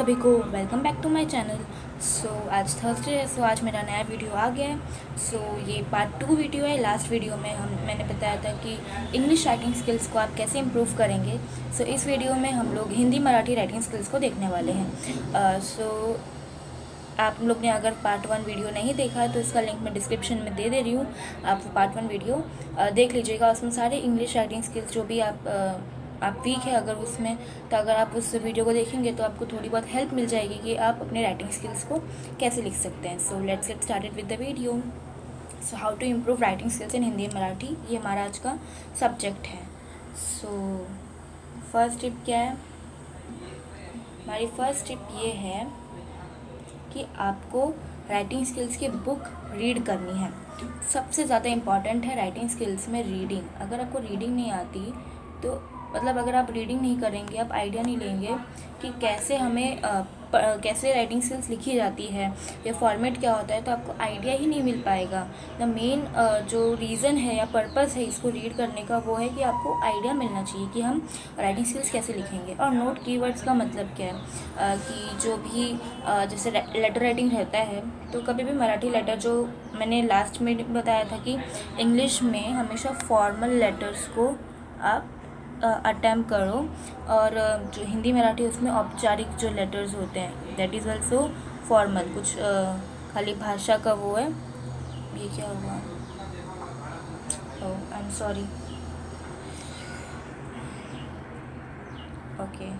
सभी को welcome back to my channel. आज थर्सडे है, आज मेरा नया वीडियो आ गया है। ये पार्ट 2 वीडियो है। लास्ट वीडियो में मैंने बताया था कि इंग्लिश राइटिंग स्किल्स को आप कैसे इम्प्रूव करेंगे। इस वीडियो में हम लोग हिंदी मराठी राइटिंग स्किल्स को देखने वाले हैं। आप लोग ने अगर पार्ट 1 वीडियो नहीं देखा है तो इसका लिंक मैं डिस्क्रिप्शन में दे रही हूँ। आप पार्ट 1 वीडियो देख लीजिएगा। उसमें सारे इंग्लिश राइटिंग स्किल्स जो भी आप वीक है अगर उसमें, तो अगर आप उस वीडियो को देखेंगे तो आपको थोड़ी बहुत हेल्प मिल जाएगी कि आप अपने राइटिंग स्किल्स को कैसे लिख सकते हैं। Let's get started with the video. How to improve writing skills in Hindi Marathi, ये हमारा आज का सब्जेक्ट है। फर्स्ट टिप क्या है हमारी? फर्स्ट टिप ये है कि आपको राइटिंग स्किल्स की बुक रीड करनी है। सबसे ज़्यादा इम्पॉर्टेंट है राइटिंग स्किल्स में रीडिंग। अगर आपको रीडिंग नहीं आती तो अगर आप रीडिंग नहीं करेंगे, आप आइडिया नहीं लेंगे कि कैसे हमें कैसे राइटिंग स्किल्स लिखी जाती है या फॉर्मेट क्या होता है, तो आपको आइडिया ही नहीं मिल पाएगा। द मेन जो रीज़न है या पर्पस है इसको रीड करने का, वो है कि आपको आइडिया मिलना चाहिए कि हम राइटिंग स्किल्स कैसे लिखेंगे। और नोट कीवर्ड्स का मतलब क्या है कि जो भी जैसे लेटर राइटिंग रहता है, तो कभी भी मराठी लेटर, जो मैंने लास्ट में बताया था कि इंग्लिश में हमेशा फॉर्मल लेटर्स को आप अटैम्प्ट करो, और जो हिंदी मराठी उसमें औपचारिक जो लेटर्स होते हैं दैट इज़ ऑल्सो फॉर्मल। कुछ खाली भाषा का वो है। ये क्या हुआ? ओह आई एम सॉरी। ओके,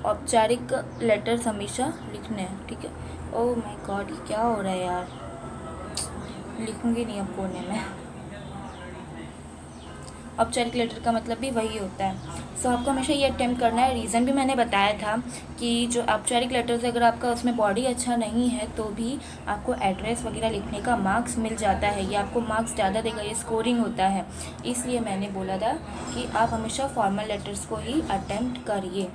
औपचारिक लेटर्स हमेशा लिखने हैं, ठीक है। ओह माय गॉड, ये क्या हो रहा है यार? लिखूँगी नहीं अब कोने में। औपचारिक लेटर का मतलब भी वही होता है। आपको हमेशा ये अटेम्प्ट करना है। रीज़न भी मैंने बताया था कि जो औपचारिक लेटर्स, अगर आपका उसमें बॉडी अच्छा नहीं है तो भी आपको एड्रेस वगैरह लिखने का मार्क्स मिल जाता है, ये आपको मार्क्स ज़्यादा देगा, ये स्कोरिंग होता है। इसलिए मैंने बोला था कि आप हमेशा फॉर्मल लेटर्स को ही अटेम्प्ट करिए।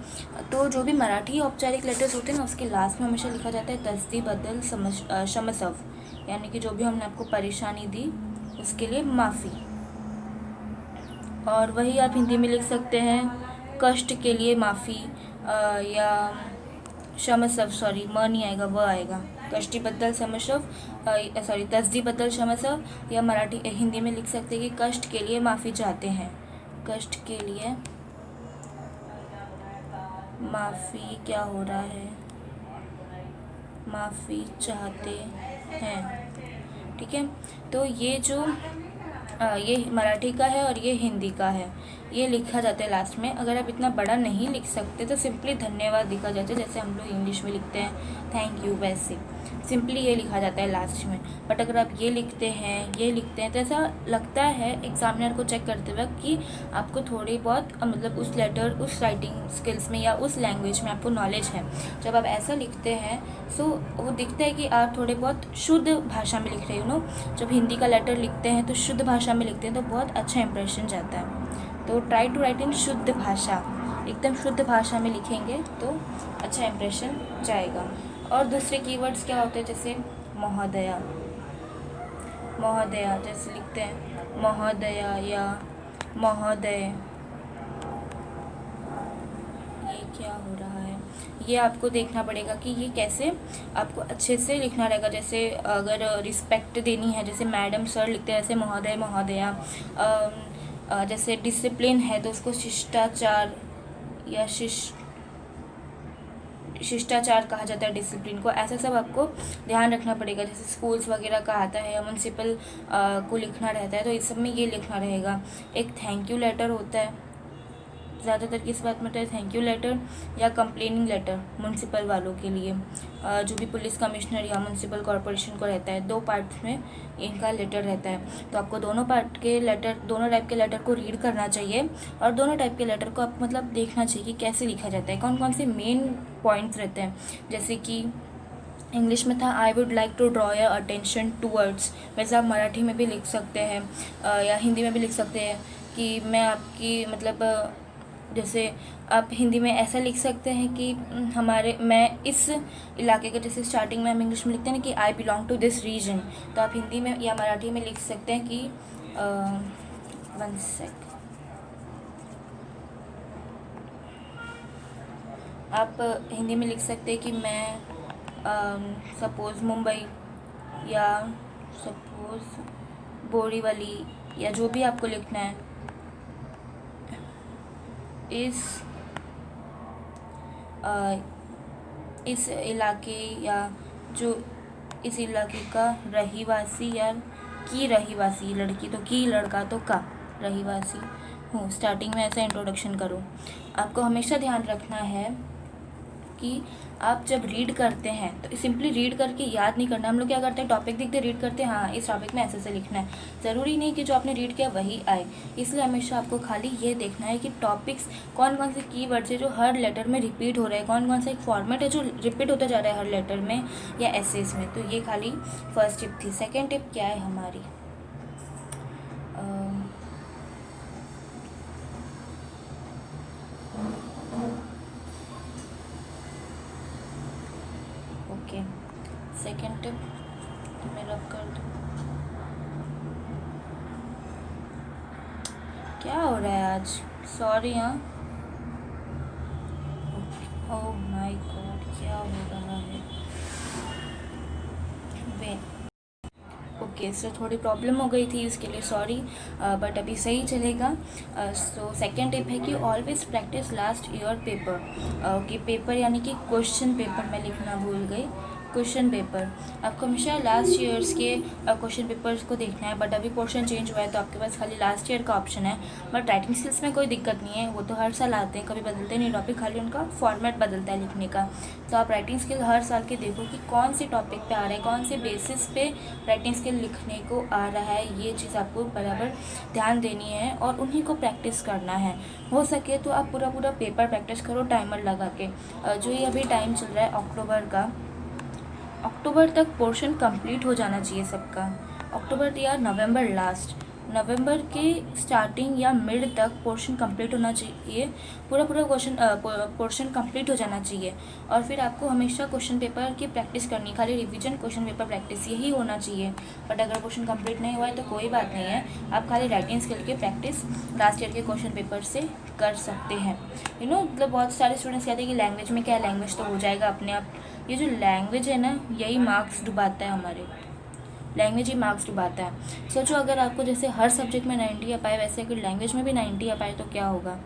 तो जो भी मराठी औपचारिक लेटर्स होते हैं ना, उसके लास्ट में हमेशा लिखा जाता है तस्दी बदल क्षमस्व, यानी कि जो भी हमने आपको परेशानी दी उसके लिए माफ़ी। और वही आप हिंदी में लिख सकते हैं कष्ट के लिए माफ़ी, या क्षमस्व, सॉरी म नहीं आएगा, व आएगा। कष्टी बद्दल क्षमस्व, सॉरी तस्दी बद्दल क्षमस्व, या मराठी हिंदी में लिख सकते हैं कि कष्ट के लिए माफ़ी चाहते हैं। कष्ट के लिए माफ़ी क्या हो रहा है? माफ़ी चाहते हैं, ठीक है। तो ये जो ये मराठी का है और ये हिंदी का है, ये लिखा जाता है लास्ट में। अगर आप इतना बड़ा नहीं लिख सकते तो सिंपली धन्यवाद लिखा जाता है, जैसे हम लोग इंग्लिश में लिखते हैं थैंक यू, वैसे सिंपली ये लिखा जाता है लास्ट में। बट अगर आप ये लिखते हैं तो ऐसा लगता है एग्जामिनर को चेक करते वक्त कि आपको थोड़ी बहुत मतलब उस लेटर, उस राइटिंग स्किल्स में या उस लैंग्वेज में आपको नॉलेज है। जब आप ऐसा लिखते हैं वो दिखता है कि आप थोड़े बहुत शुद्ध भाषा में लिख रहे हो। जब हिंदी का लेटर लिखते हैं तो शुद्ध भाषा में लिखते हैं तो बहुत अच्छा इंप्रेशन जाता है। तो ट्राई टू राइट इन शुद्ध भाषा, एकदम शुद्ध भाषा में लिखेंगे तो अच्छा इंप्रेशन जाएगा। और दूसरे कीवर्ड्स क्या होते हैं, जैसे महोदया। महोदया जैसे लिखते हैं महोदया या महोदय। ये क्या हो रहा है? ये आपको देखना पड़ेगा कि ये कैसे आपको अच्छे से लिखना रहेगा। जैसे अगर रिस्पेक्ट देनी है, जैसे मैडम सर लिखते हैं, ऐसे महोदय महोदया। जैसे डिसिप्लिन है तो उसको शिष्टाचार या शिष्टाचार कहा जाता है डिसिप्लिन को। ऐसा सब आपको ध्यान रखना पड़ेगा। जैसे स्कूल्स वगैरह का आता है या म्यूनसिपल को लिखना रहता है, तो इस सब में ये लिखना रहेगा। एक थैंक यू लेटर होता है, ज़्यादातर किस बात में होता है, थैंक यू लेटर या कंप्लेनिंग लेटर म्यूनसिपल वालों के लिए। जो भी पुलिस कमिश्नर या म्यूनसिपल कॉरपोरेशन को रहता है, 2 पार्ट्स में इनका लेटर रहता है। तो आपको दोनों टाइप के लेटर को रीड करना चाहिए, और दोनों टाइप के लेटर को आप मतलब देखना चाहिए कि कैसे लिखा जाता है, कौन कौन से मेन पॉइंट्स रहते हैं। जैसे कि इंग्लिश में था I would like to draw your attention towards, वैसे आप मराठी में भी लिख सकते हैं या हिंदी में भी लिख सकते हैं कि मैं आपकी मतलब जैसे आप हिंदी में ऐसा लिख सकते हैं कि मैं इस इलाके का, जैसे स्टार्टिंग में हम इंग्लिश में लिखते हैं ना कि I belong to this region, तो आप हिंदी में या मराठी में लिख सकते हैं कि 1 सेक, आप हिंदी में लिख सकते हैं कि मैं सपोज़ मुंबई, या सपोज़ बोरीवली, या जो भी आपको लिखना है, इस इलाके, या जो इस इलाके का रहीवासी, या की रहीवासी, लड़की तो की, लड़का तो का, रहीवासी हूँ। स्टार्टिंग में ऐसा इंट्रोडक्शन करो। आपको हमेशा ध्यान रखना है कि आप जब रीड करते हैं तो सिंपली रीड करके याद नहीं करना। हम लोग क्या करते हैं, टॉपिक देखते रीड करते हैं, हाँ इस टॉपिक में ऐसे से लिखना है। ज़रूरी नहीं कि जो आपने रीड किया वही आए। इसलिए हमेशा आपको खाली ये देखना है कि टॉपिक्स कौन कौन से कीवर्ड्स है जो हर लेटर में रिपीट हो रहे हैं, कौन कौन सा एक फॉर्मेट है जो रिपीट होता जा रहा है हर लेटर में या एसेस में। तो ये खाली फर्स्ट टिप थी। सेकेंड टिप क्या है हमारी, ओके सेकेंड टिप मैं रब कर दूँ। क्या हो रहा है आज, सॉरी हाँ। ओह माय गॉड, क्या हो रहा है। वे ओके सो थोड़ी प्रॉब्लम हो गई थी, इसके लिए सॉरी, बट अभी सही चलेगा। सो सेकेंड टिप है कि always practice last year paper. Okay paper यानी कि क्वेश्चन पेपर मैं लिखना भूल गई, क्वेश्चन पेपर। आपको हमेशा लास्ट ईयर्स के क्वेश्चन पेपर्स को देखना है, बट अभी पोर्शन चेंज हुआ है तो आपके पास खाली लास्ट ईयर का ऑप्शन है। बट राइटिंग स्किल्स में कोई दिक्कत नहीं है, वो तो हर साल आते हैं, कभी बदलते नहीं टॉपिक, खाली उनका फॉर्मेट बदलता है लिखने का। तो आप राइटिंग स्किल हर साल के देखो कि कौन सी टॉपिक पे आ रहा है, कौन से बेसिस पे राइटिंग स्किल लिखने को आ रहा है, ये चीज़ आपको बराबर ध्यान देनी है और उन्हीं को प्रैक्टिस करना है। हो सके तो आप पूरा पूरा पेपर प्रैक्टिस करो टाइमर लगा के। जो ये अभी टाइम चल रहा है अक्टूबर का, अक्टूबर तक पोर्शन कंप्लीट हो जाना चाहिए सबका। अक्टूबर या नवंबर लास्ट, नवंबर के स्टार्टिंग या मिड तक पोर्शन कंप्लीट होना चाहिए, पूरा पूरा पोर्शन कंप्लीट हो जाना चाहिए। और फिर आपको हमेशा क्वेश्चन पेपर की प्रैक्टिस करनी, खाली रिवीजन क्वेश्चन पेपर प्रैक्टिस यही होना चाहिए। बट अगर पोर्शन कंप्लीट नहीं हुआ है तो कोई बात नहीं है, आप खाली राइटिंग स्किल की प्रैक्टिस लास्ट ईयर के क्वेश्चन पेपर से कर सकते हैं। मतलब बहुत सारे स्टूडेंट्स कहते हैं कि लैंग्वेज में क्या है, लैंग्वेज तो हो जाएगा अपने आप। ये जो लैंग्वेज है ना, यही मार्क्स डुबाता है हमारे, लैंग्वेज ही मार्क्स डुबाता है। सोचो अगर आपको जैसे हर सब्जेक्ट में 90 आ पाए, वैसे अगर लैंग्वेज में भी 90 आ पाए तो क्या होगा।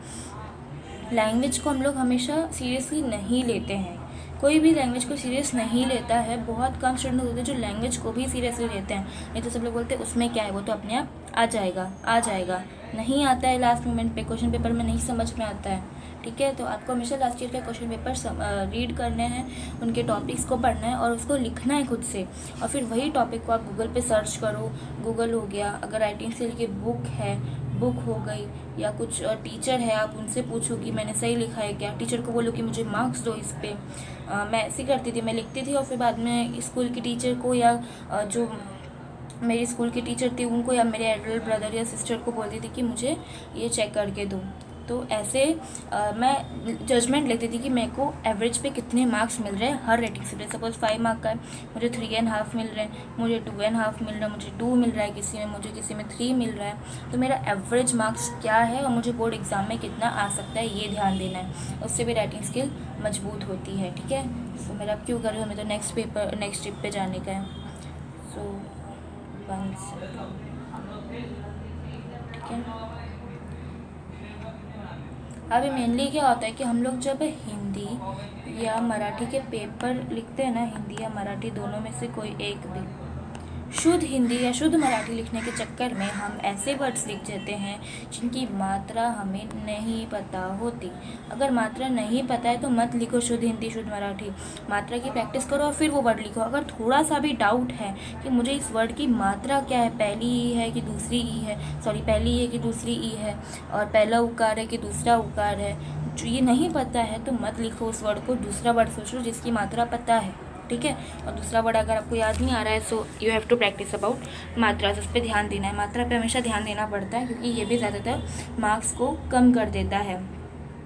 लैंग्वेज को हम लोग हमेशा सीरियसली नहीं लेते हैं, कोई भी लैंग्वेज को सीरियस नहीं लेता है। बहुत कम स्टूडेंट होते हैं जो लैंग्वेज को भी सीरियसली लेते हैं, नहीं तो सब लोग बोलते हैं उसमें क्या है, वो तो अपने आप आ जाएगा, आ जाएगा। नहीं आता है लास्ट मोमेंट पे, क्वेश्चन पेपर में नहीं समझ में आता है। ठीक है, तो आपको हमेशा लास्ट ईयर का क्वेश्चन पेपर रीड करने हैं, उनके टॉपिक्स को पढ़ना है और उसको लिखना है खुद से। और फिर वही टॉपिक को आप गूगल पे सर्च करो, गूगल हो गया, अगर राइटिंग स्किल की बुक है, बुक हो गई, या कुछ टीचर है आप उनसे पूछो कि मैंने सही लिखा है क्या, टीचर को बोलो कि मुझे मार्क्स दो इस पर। मैं ऐसी करती थी, मैं लिखती थी और फिर बाद में स्कूल की टीचर को या जो मेरी स्कूल की टीचर थी उनको या मेरे एल्डर ब्रदर या सिस्टर को बोलती थी कि मुझे ये चेक करके दो। तो ऐसे मैं जजमेंट लेती थी कि मेरे को एवरेज पे कितने मार्क्स मिल रहे हैं हर रेटिंग से। सपोज 5 मार्क का है, मुझे 3.5 मिल रहे हैं, मुझे 2.5 मिल रहा है, मुझे 2 मिल रहा है किसी में, मुझे किसी में 3 मिल रहा है। तो मेरा एवरेज मार्क्स क्या है और मुझे बोर्ड एग्ज़ाम में कितना आ सकता है, ये ध्यान देना है। उससे भी राइटिंग स्किल मजबूत होती है। ठीक है, तो मेरा अब क्यों कर रही हूँ, हमें तो नेक्स्ट ट्रिप पर जाने का है। सो 1 सेकेंड, ठीक है। अभी मेनली क्या होता है कि हम लोग जब हिंदी या मराठी के पेपर लिखते हैं ना, हिंदी या मराठी दोनों में से कोई एक भी, शुद्ध हिंदी या शुद्ध मराठी लिखने के चक्कर में हम ऐसे वर्ड्स लिख देते हैं जिनकी मात्रा हमें नहीं पता होती। अगर मात्रा नहीं पता है तो मत लिखो शुद्ध हिंदी शुद्ध मराठी, मात्रा की प्रैक्टिस करो और फिर वो वर्ड लिखो। अगर थोड़ा सा भी डाउट है कि मुझे इस वर्ड की मात्रा क्या है, पहली ई है कि दूसरी ई है, सॉरी पहली ई है कि दूसरी ई है, और पहला उकार है कि दूसरा उकार है, जो ये नहीं पता है तो मत लिखो उस वर्ड को, दूसरा वर्ड सोचो जिसकी मात्रा पता है। ठीक है, और दूसरा वर्ड अगर आपको याद नहीं आ रहा है so you have to practise about मात्रा, उस पर ध्यान देना है। मात्रा पे हमेशा ध्यान देना पड़ता है क्योंकि ये भी ज़्यादातर मार्क्स को कम कर देता है।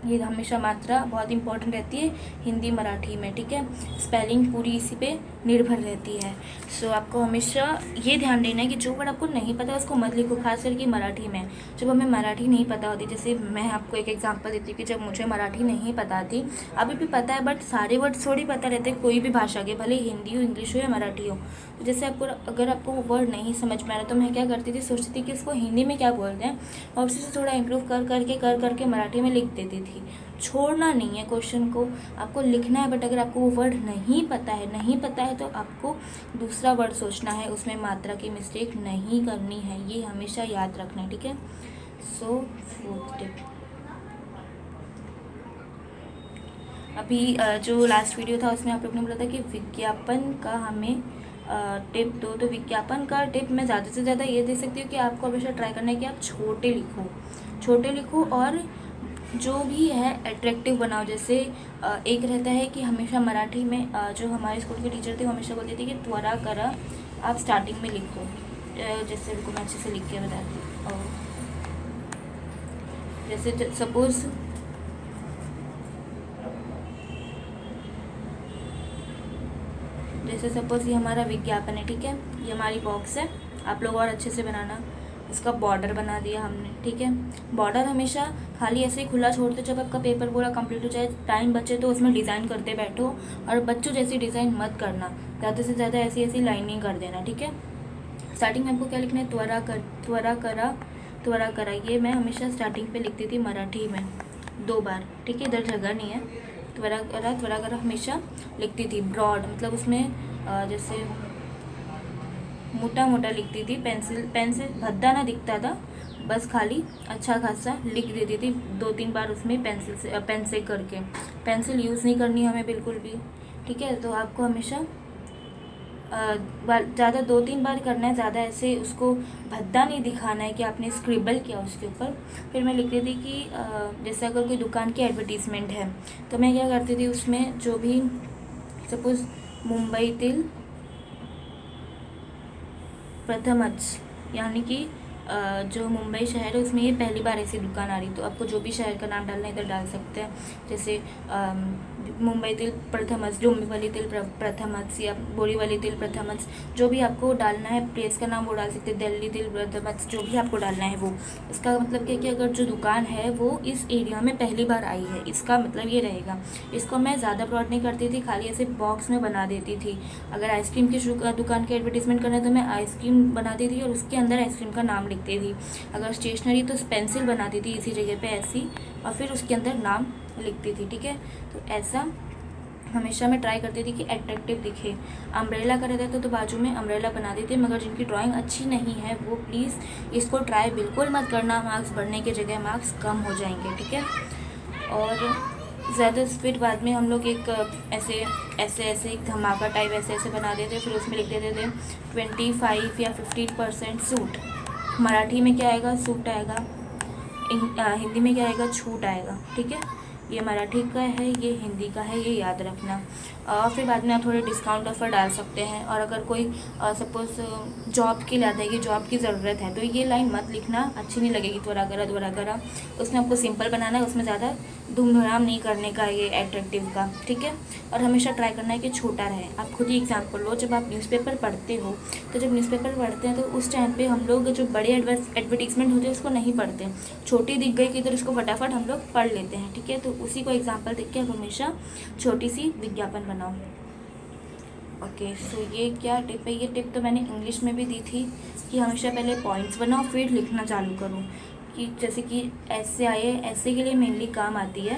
ये हमेशा मात्रा बहुत इंपॉर्टेंट रहती है हिंदी मराठी में। ठीक है, स्पेलिंग पूरी इसी पे निर्भर रहती है। सो आपको हमेशा ये ध्यान देना है कि जो वर्ड आपको नहीं पता उसको मत लिखो, खास करके मराठी में। जब हमें मराठी नहीं पता होती, जैसे मैं आपको एक एग्जांपल देती हूँ कि जब मुझे मराठी नहीं पता थी, अभी भी पता है बट सारे वर्ड थोड़ी पता रहते हैं कोई भी भाषा के, भले हिंदी हो, इंग्लिश हो या मराठी हो। तो जैसे आपको अगर आपको वो वर्ड नहीं समझ में आ रहा तो मैं क्या करती थी, सोचती थी कि इसको हिंदी में क्या बोलते हैं और उसी से थोड़ा इम्प्रूव कर करके मराठी में लिख देती थी। छोड़ना नहीं है क्वेश्चन को, आपको लिखना है, बट अगर आपको वो वर्ड नहीं पता है तो आपको दूसरा वर्ड सोचना है, उसमें मात्रा की मिस्टेक नहीं करनी है, ये हमेशा याद रखना है, ठीक है। सो फोर्थ टिप, अभी जो लास्ट वीडियो था उसमें आप लोग ने बोला था कि विज्ञापन का हमें टिप दो, तो विज्ञापन का टिप मैं ज़्यादा से ज़्यादा ये दे सकती हूँ कि आपको हमेशा ट्राई करना है कि आप छोटे लिखो और जो भी है अट्रैक्टिव बनाओ। जैसे एक रहता है कि हमेशा मराठी में जो हमारे स्कूल के टीचर थे वो हमेशा बोलते थे कि त्वरा करा आप स्टार्टिंग में लिखो। जैसे उनको मैं अच्छे से लिख के बताती हूँ, और जैसे सपोज़ ये हमारा विज्ञापन है, ठीक है, ये हमारी बॉक्स है, आप लोग और अच्छे से बनाना। इसका बॉर्डर बना दिया हमने, ठीक है। बॉर्डर हमेशा खाली ऐसे ही खुला छोड़ते, जब आपका पेपर पूरा कंप्लीट हो जाए, टाइम बचे तो उसमें डिज़ाइन करते बैठो, और बच्चों जैसी डिज़ाइन मत करना, ज़्यादा से ज़्यादा ऐसी ऐसी लाइनिंग कर देना, ठीक है। स्टार्टिंग में आपको क्या लिखना है, त्वरा करा, ये मैं हमेशा स्टार्टिंग पे लिखती थी मराठी में 2 बार, ठीक है, इधर जगह नहीं है। त्वरा करा हमेशा लिखती थी, ब्रॉड मतलब उसमें जैसे मोटा लिखती थी, पेन से भद्दा ना दिखता था, बस खाली अच्छा खासा लिख देती थी 2-3 बार उसमें पेन से करके। पेंसिल यूज़ नहीं करनी हमें बिल्कुल भी, ठीक है। तो आपको हमेशा ज़्यादा 2-3 बार करना है, ज़्यादा ऐसे उसको भद्दा नहीं दिखाना है कि आपने स्क्रिबल किया उसके ऊपर। फिर मैं लिखती थी कि जैसे अगर कोई दुकान की एडवर्टीज़मेंट है तो मैं क्या करती थी, उसमें जो भी सपोज़ मुंबईतील प्रथमच, यानी कि जो मुंबई शहर है उसमें ये पहली बार ऐसी दुकान आ रही, तो आपको जो भी शहर का नाम डालना है इधर डाल सकते हैं। जैसे मुंबईतील प्रथमच, डोंबिवलीतील प्रथमच या बोरीवलीतील प्रथमच, जो भी आपको डालना है प्लेस का नाम वो डाल सकते हैं, दिल्लीतील प्रथमच, जो भी आपको डालना है वो। इसका मतलब क्या कि अगर जो दुकान है वो इस एरिया में पहली बार आई है, इसका मतलब ये रहेगा। इसको मैं ज़्यादा ब्रॉड नहीं करती थी, खाली ऐसे बॉक्स में बना देती थी। अगर आइसक्रीम की दुकान की एडवर्टीजमेंट करना है तो मैं आइसक्रीम बनाती थी और उसके अंदर आइसक्रीम का नाम लिखती थी। अगर स्टेशनरी तो पेंसिल बनाती थी इसी जगह पे ऐसी, और फिर उसके अंदर नाम लिखती थी, ठीक है। तो ऐसा हमेशा मैं ट्राई करती थी कि एट्रैक्टिव दिखे। अम्ब्रेला का रहता था तो बाजू में अम्ब्रेला बना देते, मगर जिनकी ड्राइंग अच्छी नहीं है वो प्लीज़ इसको ट्राई बिल्कुल मत करना, मार्क्स बढ़ने की जगह मार्क्स कम हो जाएंगे, ठीक है। और ज़्यादा फिर बाद में हम लोग एक ऐसे एक धमाका टाइप ऐसे बना देते, फिर उसमें लिख देते थे 25 या 15% सूट। मराठी में क्या आएगा, सूट आएगा, हिंदी में क्या आएगा, छूट आएगा, ठीक है। ये मराठी का है, ये हिंदी का है, ये याद रखना। फिर बाद में आप थोड़े डिस्काउंट ऑफर डाल सकते हैं। और अगर कोई सपोज़ जॉब के लिए आता है कि जॉब की ज़रूरत है, तो ये लाइन मत लिखना, अच्छी नहीं लगेगी, त्वरा करा। उसमें आपको सिंपल बनाना है, उसमें ज़्यादा धूमधाम नहीं करने का, ये एट्रैक्टिव का, ठीक है। और हमेशा ट्राई करना है कि छोटा रहे। आप खुद ही एग्जाम्पल लो, जब आप न्यूज़पेपर पढ़ते हो, तो जब न्यूज़पेपर पढ़ते हैं तो उस टाइम पे हम लोग जो बड़े एडवर्टीजमेंट होते हैं उसको नहीं पढ़ते, छोटी दिख गई कि तो उसको फटाफट हम लोग पढ़ लेते हैं, ठीक है। तो उसी को एग्जाम्पल देख के आप हमेशा छोटी सी विज्ञापन बनाओ। ओके, सो ये क्या टिप है, ये टिप तो मैंने इंग्लिश में भी दी थी कि हमेशा पहले पॉइंट्स बनाओ फिर लिखना चालू करो। कि जैसे कि ऐसे आए, ऐसे के लिए मेनली काम आती है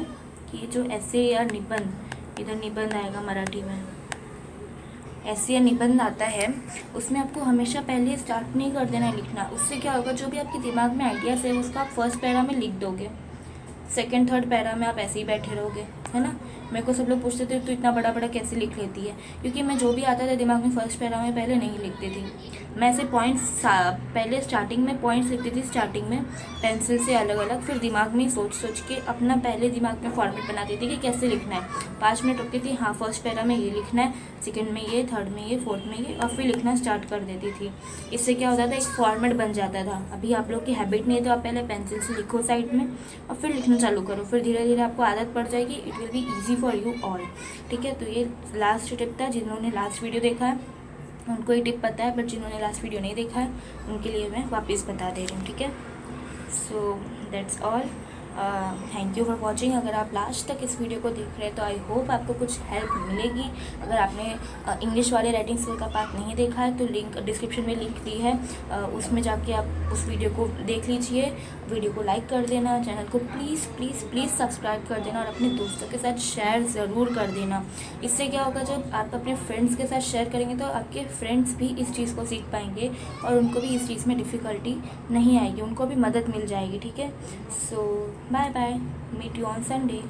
कि जो ऐसे या निबंध, इधर निबंध आएगा मराठी में, ऐसे या निबंध आता है, उसमें आपको हमेशा पहले स्टार्ट नहीं कर देना है लिखना। उससे क्या होगा, जो भी आपके दिमाग में आइडियाज़ है उसका आप फर्स्ट पैरा में लिख दोगे, सेकंड थर्ड पैरा में आप ऐसे ही बैठे रहोगे, है ना। मेरे को सब लोग पूछते थे तो इतना बड़ा कैसे लिख लेती है, क्योंकि मैं जो भी आता था दिमाग में फर्स्ट पैरा में पहले नहीं लिखती थी। मैं ऐसे पॉइंट्स पहले स्टार्टिंग में पॉइंट्स लिखती थी, स्टार्टिंग में पेंसिल से अलग अलग, फिर दिमाग में सोच के अपना पहले दिमाग में फॉर्मेट बनाती थी कि कैसे लिखना है। 5 मिनट रुकती थी, हाँ फर्स्ट पैरा में ये लिखना है, सेकंड में ये, थर्ड में ये, फोर्थ में ये, और फिर लिखना स्टार्ट कर देती थी। इससे क्या होता था, एक फॉर्मेट बन जाता था। अभी आप लोग की हैबिट नहीं है तो आप पहले पेंसिल से लिखो साइड में और फिर लिखना चालू करो, फिर धीरे धीरे आपको आदत पड़ जाएगी, it will be easy for you all. ठीक है, तो ये लास्ट टिप था। जिन्होंने लास्ट वीडियो देखा है उनको ये टिप पता है, बट जिन्होंने लास्ट वीडियो नहीं देखा है उनके लिए मैं वापस बता दे रही हूँ। ठीक है, so that's all. Thank you for watching. अगर आप लास्ट तक इस वीडियो को देख रहे हैं तो आई होप आपको कुछ हेल्प मिलेगी। अगर आपने इंग्लिश वाले राइटिंग स्किल का पार्ट नहीं देखा है तो लिंक डिस्क्रिप्शन में लिंक दी है, उसमें जाके आप उस वीडियो को देख लीजिए। वीडियो को लाइक कर देना, चैनल को प्लीज़ प्लीज़ प्लीज़ सब्सक्राइब कर देना और अपने दोस्तों के साथ शेयर ज़रूर कर देना। इससे क्या होगा, जब आप अपने फ्रेंड्स के साथ शेयर करेंगे तो आपके फ्रेंड्स भी इस चीज़ को सीख पाएंगे और उनको भी इस चीज़ में डिफ़िकल्टी नहीं आएगी, उनको भी मदद मिल जाएगी। ठीक है, so bye bye, meet you on Sunday.